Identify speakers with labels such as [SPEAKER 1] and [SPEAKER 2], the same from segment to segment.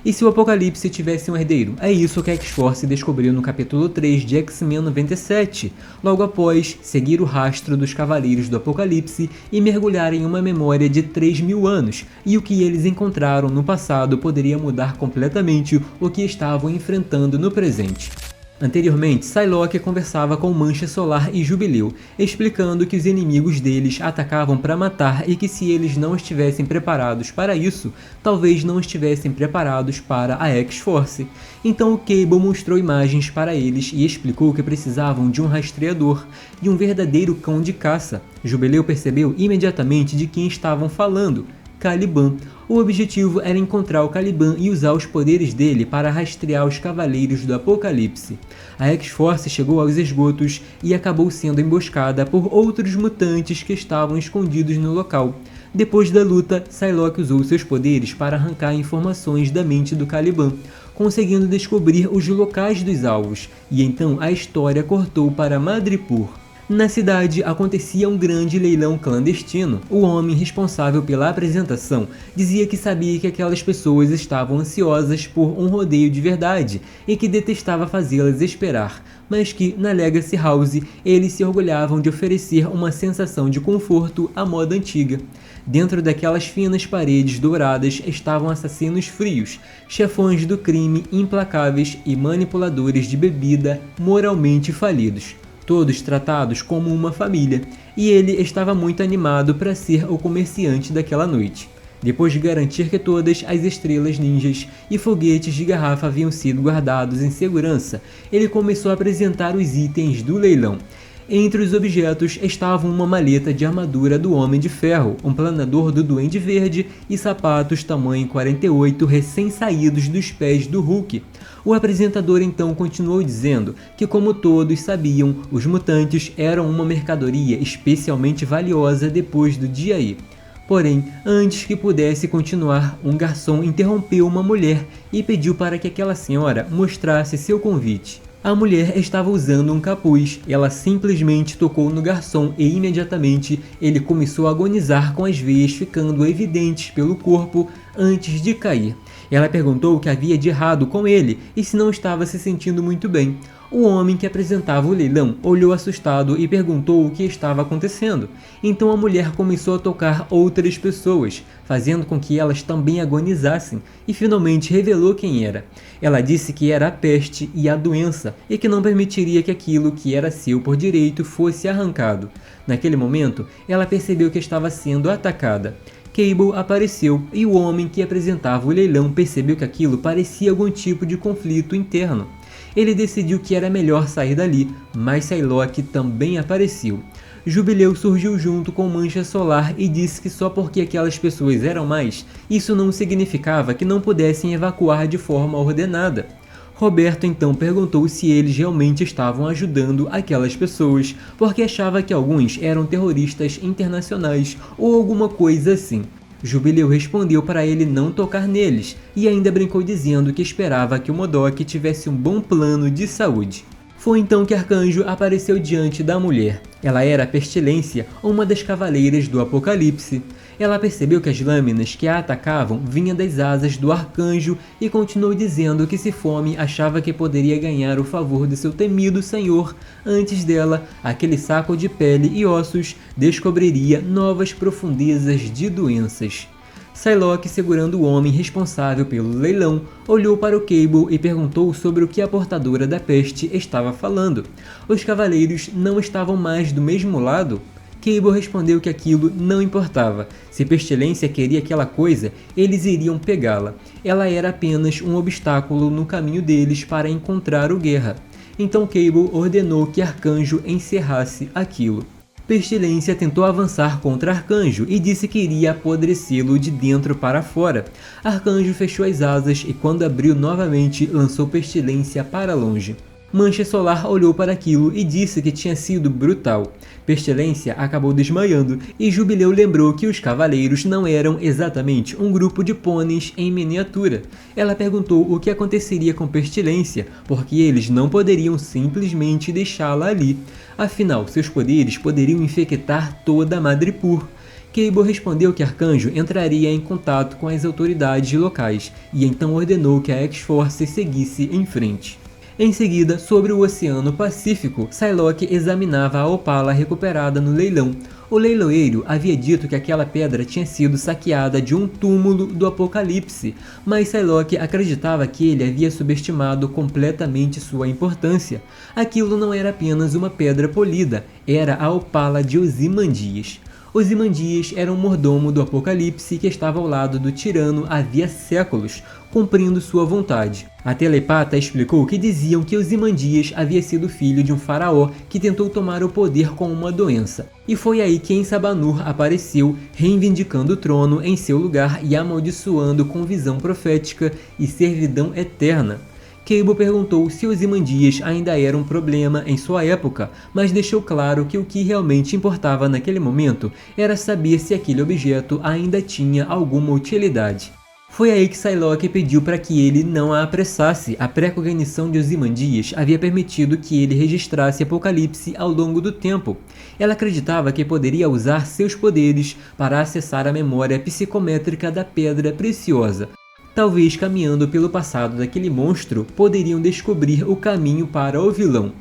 [SPEAKER 1] E se o Apocalipse tivesse um herdeiro? É isso que a X-Force descobriu no capítulo 3 de X-Men 97, logo após seguir o rastro dos Cavaleiros do Apocalipse e mergulhar em uma memória de 3.000 anos, e o que eles encontraram no passado poderia mudar completamente o que estavam enfrentando no presente. Anteriormente, Psylocke conversava com Mancha Solar e Jubileu, explicando que os inimigos deles atacavam para matar e que se eles não estivessem preparados para isso, talvez não estivessem preparados para a X-Force. Então o Cable mostrou imagens para eles e explicou que precisavam de um rastreador e um verdadeiro cão de caça. Jubileu percebeu imediatamente de quem estavam falando: Caliban. O objetivo era encontrar o Caliban e usar os poderes dele para rastrear os Cavaleiros do Apocalipse. A X-Force chegou aos esgotos e acabou sendo emboscada por outros mutantes que estavam escondidos no local. Depois da luta, Psylocke usou seus poderes para arrancar informações da mente do Caliban, conseguindo descobrir os locais dos alvos, e então a história cortou para Madripoor. Na cidade acontecia um grande leilão clandestino. O homem responsável pela apresentação dizia que sabia que aquelas pessoas estavam ansiosas por um rodeio de verdade e que detestava fazê-las esperar, mas que na Legacy House eles se orgulhavam de oferecer uma sensação de conforto à moda antiga. Dentro daquelas finas paredes douradas estavam assassinos frios, chefões do crime implacáveis e manipuladores de bebida moralmente falidos. Todos tratados como uma família, e ele estava muito animado para ser o comerciante daquela noite. Depois de garantir que todas as estrelas ninjas e foguetes de garrafa haviam sido guardados em segurança, ele começou a apresentar os itens do leilão. Entre os objetos estavam uma maleta de armadura do Homem de Ferro, um planador do Duende Verde e sapatos tamanho 48 recém-saídos dos pés do Hulk. O apresentador então continuou dizendo que, como todos sabiam, os mutantes eram uma mercadoria especialmente valiosa depois do dia I. Porém, antes que pudesse continuar, um garçom interrompeu uma mulher e pediu para que aquela senhora mostrasse seu convite. A mulher estava usando um capuz, ela simplesmente tocou no garçom e imediatamente ele começou a agonizar com as veias ficando evidentes pelo corpo antes de cair. Ela perguntou o que havia de errado com ele e se não estava se sentindo muito bem. O homem que apresentava o leilão olhou assustado e perguntou o que estava acontecendo. Então a mulher começou a tocar outras pessoas, fazendo com que elas também agonizassem, e finalmente revelou quem era. Ela disse que era a peste e a doença, e que não permitiria que aquilo que era seu por direito fosse arrancado. Naquele momento, ela percebeu que estava sendo atacada. Cable apareceu e o homem que apresentava o leilão percebeu que aquilo parecia algum tipo de conflito interno. Ele decidiu que era melhor sair dali, mas Psylocke também apareceu. Jubileu surgiu junto com Mancha Solar e disse que só porque aquelas pessoas eram mais, isso não significava que não pudessem evacuar de forma ordenada. Roberto então perguntou se eles realmente estavam ajudando aquelas pessoas, porque achava que alguns eram terroristas internacionais ou alguma coisa assim. Jubileu respondeu para ele não tocar neles e ainda brincou dizendo que esperava que o MODOK tivesse um bom plano de saúde. Foi então que Arcanjo apareceu diante da mulher. Ela era a Pestilência, uma das Cavaleiras do Apocalipse. Ela percebeu que as lâminas que a atacavam vinham das asas do Arcanjo e continuou dizendo que Sifome achava que poderia ganhar o favor de seu temido senhor. Antes dela, aquele saco de pele e ossos descobriria novas profundezas de doenças. Psylocke, segurando o homem responsável pelo leilão, olhou para o Cable e perguntou sobre o que a portadora da peste estava falando. Os cavaleiros não estavam mais do mesmo lado? Cable respondeu que aquilo não importava. Se Pestilência queria aquela coisa, eles iriam pegá-la. Ela era apenas um obstáculo no caminho deles para encontrar o Guerra. Então Cable ordenou que Arcanjo encerrasse aquilo. Pestilência tentou avançar contra Arcanjo e disse que iria apodrecê-lo de dentro para fora. Arcanjo fechou as asas e quando abriu novamente, lançou Pestilência para longe. Mancha Solar olhou para aquilo e disse que tinha sido brutal. Pestilência acabou desmaiando e Jubileu lembrou que os cavaleiros não eram exatamente um grupo de pôneis em miniatura. Ela perguntou o que aconteceria com Pestilência, porque eles não poderiam simplesmente deixá-la ali. Afinal, seus poderes poderiam infectar toda a Madripoor. Cable respondeu que Arcanjo entraria em contato com as autoridades locais e então ordenou que a X-Force seguisse em frente. Em seguida, sobre o Oceano Pacífico, Psylocke examinava a Opala recuperada no leilão. O leiloeiro havia dito que aquela pedra tinha sido saqueada de um túmulo do Apocalipse, mas Psylocke acreditava que ele havia subestimado completamente sua importância. Aquilo não era apenas uma pedra polida, era a Opala de Ozymandias. Ozymandias era um mordomo do Apocalipse que estava ao lado do tirano havia séculos, cumprindo sua vontade. A telepata explicou que diziam que Ozymandias havia sido filho de um faraó que tentou tomar o poder com uma doença. E foi aí que Ensabanur apareceu, reivindicando o trono em seu lugar e amaldiçoando com visão profética e servidão eterna. Cable perguntou se Ozymandias ainda era um problema em sua época, mas deixou claro que o que realmente importava naquele momento era saber se aquele objeto ainda tinha alguma utilidade. Foi aí que Psylocke pediu para que ele não a apressasse. A pré-cognição de Ozymandias havia permitido que ele registrasse Apocalipse ao longo do tempo. Ela acreditava que poderia usar seus poderes para acessar a memória psicométrica da Pedra Preciosa. Talvez caminhando pelo passado daquele monstro, poderiam descobrir o caminho para o vilão.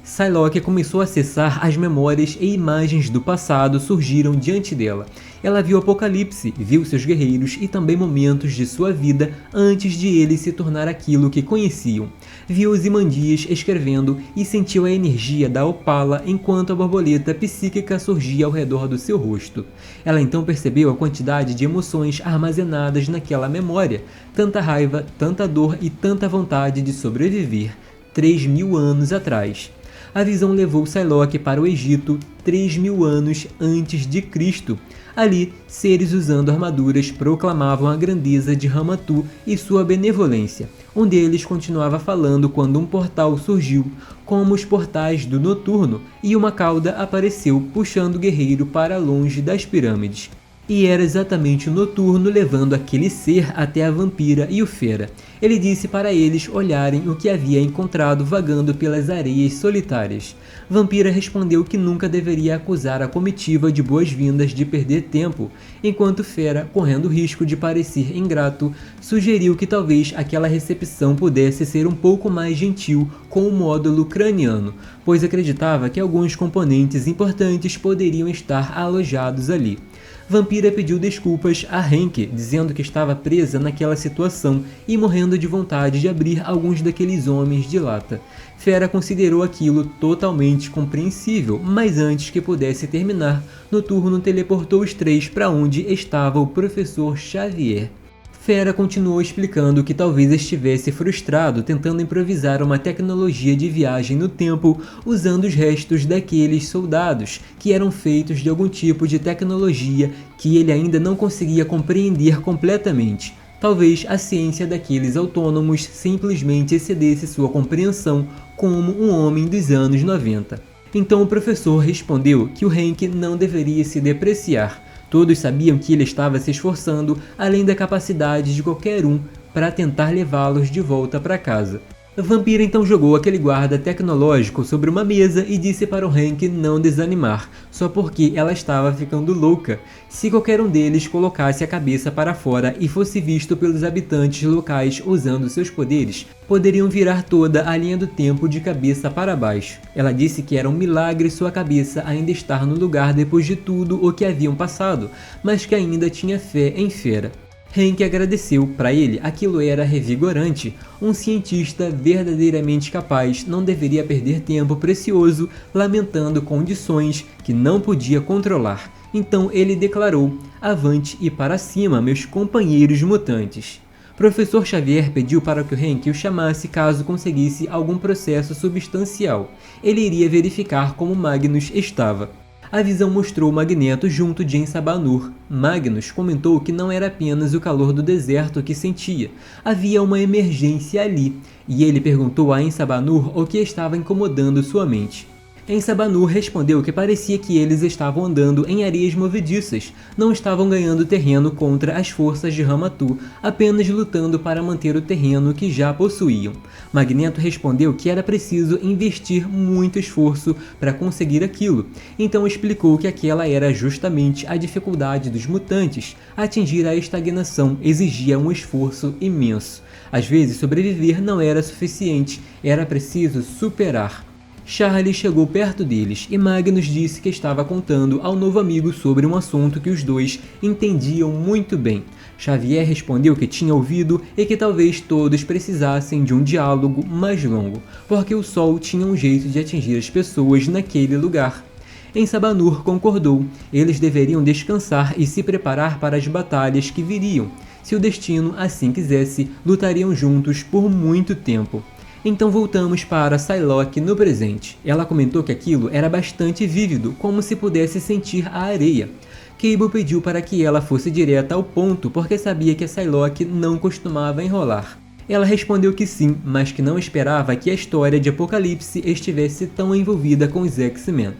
[SPEAKER 1] Psylocke começou a acessar as memórias e imagens do passado surgiram diante dela. Ela viu Apocalipse, viu seus guerreiros e também momentos de sua vida antes de ele se tornar aquilo que conheciam. Viu Ozymandias escrevendo e sentiu a energia da Opala enquanto a borboleta psíquica surgia ao redor do seu rosto. Ela então percebeu a quantidade de emoções armazenadas naquela memória, tanta raiva, tanta dor e tanta vontade de sobreviver, 3.000 anos atrás. A visão levou Psylocke para o Egito 3.000 anos antes de Cristo. Ali, seres usando armaduras proclamavam a grandeza de Ramatu e sua benevolência. Um deles continuava falando quando um portal surgiu, como os portais do Noturno, e uma cauda apareceu puxando o guerreiro para longe das pirâmides. E era exatamente o Noturno levando aquele ser até a Vampira e o Fera. Ele disse para eles olharem o que havia encontrado vagando pelas areias solitárias. Vampira respondeu que nunca deveria acusar a comitiva de boas-vindas de perder tempo, enquanto Fera, correndo o risco de parecer ingrato, sugeriu que talvez aquela recepção pudesse ser um pouco mais gentil com o módulo craniano, pois acreditava que alguns componentes importantes poderiam estar alojados ali. Vampira pediu desculpas a Hank, dizendo que estava presa naquela situação e morrendo de vontade de abrir alguns daqueles homens de lata. Fera considerou aquilo totalmente compreensível, mas antes que pudesse terminar, Noturno teleportou os três para onde estava o Professor Xavier. Fera continuou explicando que talvez estivesse frustrado tentando improvisar uma tecnologia de viagem no tempo usando os restos daqueles soldados, que eram feitos de algum tipo de tecnologia que ele ainda não conseguia compreender completamente. Talvez a ciência daqueles autônomos simplesmente excedesse sua compreensão como um homem dos anos 90. Então o professor respondeu que o Hank não deveria se depreciar. Todos sabiam que ele estava se esforçando além da capacidade de qualquer um para tentar levá-los de volta para casa. Vampira então jogou aquele guarda tecnológico sobre uma mesa e disse para o Hank não desanimar, só porque ela estava ficando louca. Se qualquer um deles colocasse a cabeça para fora e fosse visto pelos habitantes locais usando seus poderes, poderiam virar toda a linha do tempo de cabeça para baixo. Ela disse que era um milagre sua cabeça ainda estar no lugar depois de tudo o que haviam passado, mas que ainda tinha fé em Fera. Hank agradeceu, para ele aquilo era revigorante. Um cientista verdadeiramente capaz não deveria perder tempo precioso lamentando condições que não podia controlar. Então ele declarou: avante e para cima, meus companheiros mutantes. Professor Xavier pediu para que o Hank o chamasse caso conseguisse algum processo substancial. Ele iria verificar como Magnus estava. A visão mostrou Magneto junto de Ensabanur. Magnus comentou que não era apenas o calor do deserto que sentia, havia uma emergência ali, e ele perguntou a Ensabanur o que estava incomodando sua mente. Ensabanur respondeu que parecia que eles estavam andando em areias movediças, não estavam ganhando terreno contra as forças de Hama-Thu, apenas lutando para manter o terreno que já possuíam. Magneto respondeu que era preciso investir muito esforço para conseguir aquilo, então explicou que aquela era justamente a dificuldade dos mutantes. Atingir a estagnação exigia um esforço imenso. Às vezes sobreviver não era suficiente, era preciso superar. Charlie chegou perto deles e Magnus disse que estava contando ao novo amigo sobre um assunto que os dois entendiam muito bem. Xavier respondeu que tinha ouvido e que talvez todos precisassem de um diálogo mais longo, porque o Sol tinha um jeito de atingir as pessoas naquele lugar. Ensabanur concordou, eles deveriam descansar e se preparar para as batalhas que viriam. Se o destino assim quisesse, lutariam juntos por muito tempo. Então voltamos para Psylocke no presente. Ela comentou que aquilo era bastante vívido, como se pudesse sentir a areia. Cable pediu para que ela fosse direta ao ponto, porque sabia que a Psylocke não costumava enrolar. Ela respondeu que sim, mas que não esperava que a história de Apocalipse estivesse tão envolvida com os X-Men.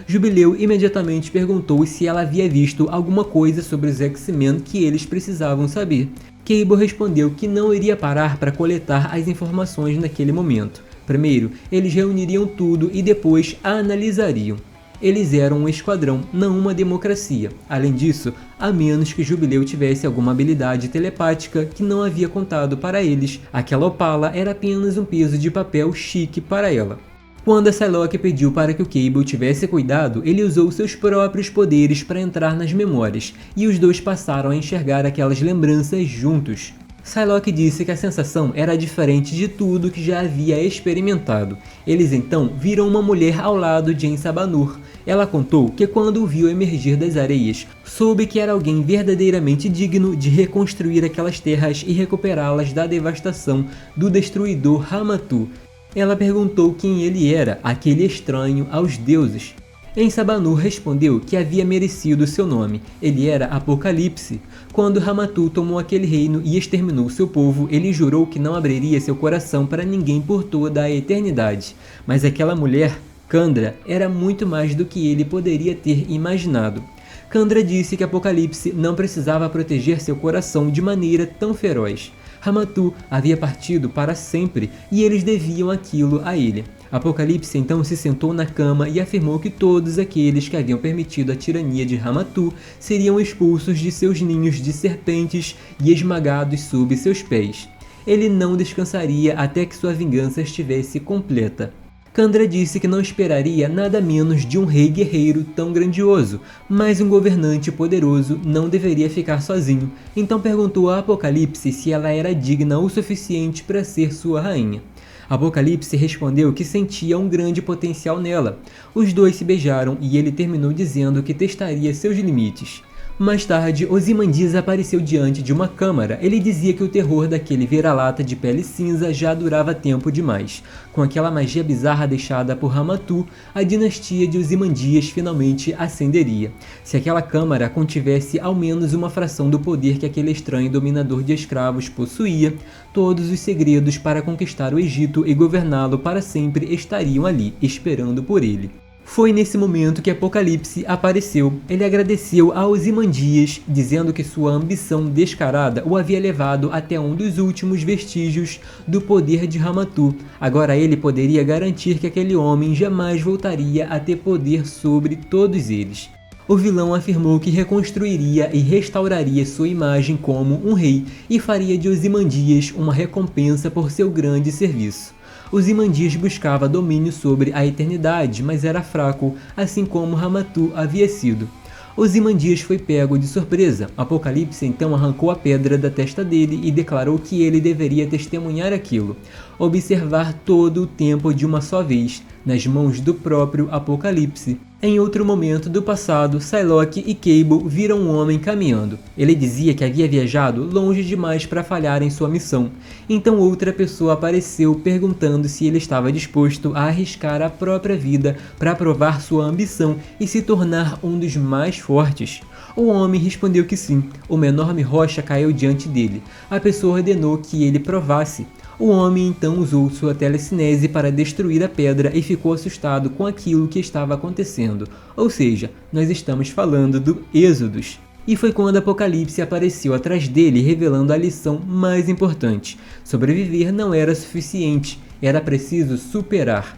[SPEAKER 1] Jubileu imediatamente perguntou se ela havia visto alguma coisa sobre os X-Men que eles precisavam saber. Cable respondeu que não iria parar para coletar as informações naquele momento. Primeiro, eles reuniriam tudo e depois a analisariam. Eles eram um esquadrão, não uma democracia. Além disso, a menos que Jubileu tivesse alguma habilidade telepática que não havia contado para eles, aquela Opala era apenas um peso de papel chique para ela. Quando a Psylocke pediu para que o Cable tivesse cuidado, ele usou seus próprios poderes para entrar nas memórias, e os dois passaram a enxergar aquelas lembranças juntos. Psylocke disse que a sensação era diferente de tudo que já havia experimentado. Eles então viram uma mulher ao lado de Ensabanur. Ela contou que quando o viu emergir das areias, soube que era alguém verdadeiramente digno de reconstruir aquelas terras e recuperá-las da devastação do destruidor Hama-Thu. Ela perguntou quem ele era, aquele estranho aos deuses. Ensabanur respondeu que havia merecido seu nome, ele era Apocalipse. Quando Hama-Thu tomou aquele reino e exterminou seu povo, ele jurou que não abriria seu coração para ninguém por toda a eternidade. Mas aquela mulher, Kandra, era muito mais do que ele poderia ter imaginado. Kandra disse que Apocalipse não precisava proteger seu coração de maneira tão feroz. Hama-Thu havia partido para sempre e eles deviam aquilo a ele. Apocalipse então se sentou na cama e afirmou que todos aqueles que haviam permitido a tirania de Hama-Thu seriam expulsos de seus ninhos de serpentes e esmagados sob seus pés. Ele não descansaria até que sua vingança estivesse completa. Kandra disse que não esperaria nada menos de um rei guerreiro tão grandioso, mas um governante poderoso não deveria ficar sozinho, então perguntou a Apocalipse se ela era digna o suficiente para ser sua rainha. Apocalipse respondeu que sentia um grande potencial nela. Os dois se beijaram e ele terminou dizendo que testaria seus limites. Mais tarde, Ozymandias apareceu diante de uma câmara. Ele dizia que o terror daquele vira-lata de pele cinza já durava tempo demais. Com aquela magia bizarra deixada por Hama-Thu, a dinastia de Ozymandias finalmente ascenderia. Se aquela câmara contivesse ao menos uma fração do poder que aquele estranho dominador de escravos possuía, todos os segredos para conquistar o Egito e governá-lo para sempre estariam ali, esperando por ele. Foi nesse momento que Apocalipse apareceu. Ele agradeceu a Ozymandias, dizendo que sua ambição descarada o havia levado até um dos últimos vestígios do poder de Hama-Thu. Agora ele poderia garantir que aquele homem jamais voltaria a ter poder sobre todos eles. O vilão afirmou que reconstruiria e restauraria sua imagem como um rei e faria de Ozymandias uma recompensa por seu grande serviço. Ozymandias buscava domínio sobre a eternidade, mas era fraco, assim como Hama-Thu havia sido. Ozymandias foi pego de surpresa. Apocalipse então arrancou a pedra da testa dele e declarou que ele deveria testemunhar aquilo, observar todo o tempo de uma só vez, nas mãos do próprio Apocalipse. Em outro momento do passado, Psylocke e Cable viram um homem caminhando. Ele dizia que havia viajado longe demais para falhar em sua missão. Então outra pessoa apareceu perguntando se ele estava disposto a arriscar a própria vida para provar sua ambição e se tornar um dos mais fortes. O homem respondeu que sim. Uma enorme rocha caiu diante dele. A pessoa ordenou que ele provasse. O homem então usou sua telecinese para destruir a pedra e ficou assustado com aquilo que estava acontecendo, ou seja, nós estamos falando do Êxodos. E foi quando Apocalipse apareceu atrás dele, revelando a lição mais importante: sobreviver não era suficiente, era preciso superar.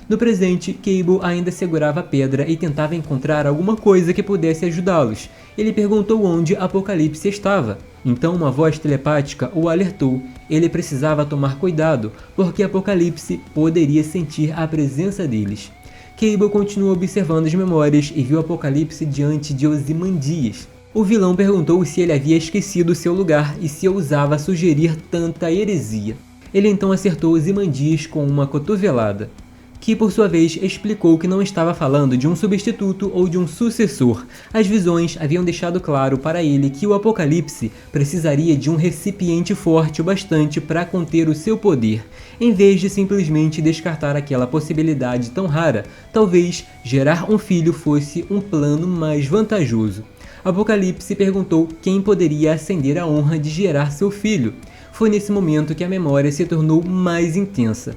[SPEAKER 1] No presente, Cable ainda segurava a pedra e tentava encontrar alguma coisa que pudesse ajudá-los. Ele perguntou onde Apocalipse estava. Então uma voz telepática o alertou. Ele precisava tomar cuidado, porque Apocalipse poderia sentir a presença deles. Cable continuou observando as memórias e viu Apocalipse diante de Ozymandias. O vilão perguntou se ele havia esquecido seu lugar e se ousava sugerir tanta heresia. Ele então acertou Ozymandias com uma cotovelada, que por sua vez explicou que não estava falando de um substituto ou de um sucessor. As visões haviam deixado claro para ele que o Apocalipse precisaria de um recipiente forte o bastante para conter o seu poder, em vez de simplesmente descartar aquela possibilidade tão rara. Talvez gerar um filho fosse um plano mais vantajoso. Apocalipse perguntou quem poderia ascender a honra de gerar seu filho. Foi nesse momento que a memória se tornou mais intensa.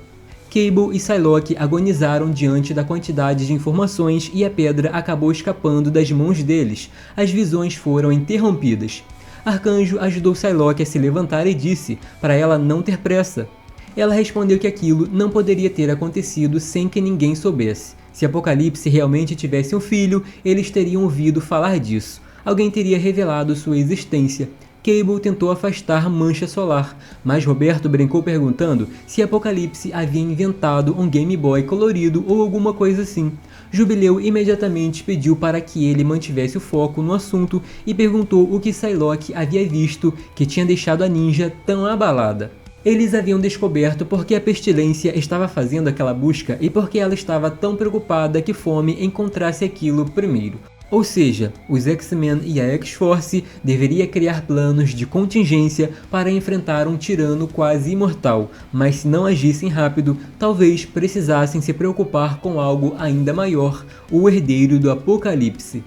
[SPEAKER 1] Cable e Psylocke agonizaram diante da quantidade de informações e a pedra acabou escapando das mãos deles. As visões foram interrompidas. Arcanjo ajudou Psylocke a se levantar e disse para ela não ter pressa. Ela respondeu que aquilo não poderia ter acontecido sem que ninguém soubesse. Se Apocalipse realmente tivesse um filho, eles teriam ouvido falar disso. Alguém teria revelado sua existência. Cable tentou afastar Mancha Solar, mas Roberto brincou perguntando se Apocalipse havia inventado um Game Boy colorido ou alguma coisa assim. Jubileu imediatamente pediu para que ele mantivesse o foco no assunto e perguntou o que Psylocke havia visto que tinha deixado a ninja tão abalada. Eles haviam descoberto porque a pestilência estava fazendo aquela busca e porque ela estava tão preocupada que Fome encontrasse aquilo primeiro. Ou seja, os X-Men e a X-Force deveriam criar planos de contingência para enfrentar um tirano quase imortal, mas se não agissem rápido, talvez precisassem se preocupar com algo ainda maior, o herdeiro do Apocalipse.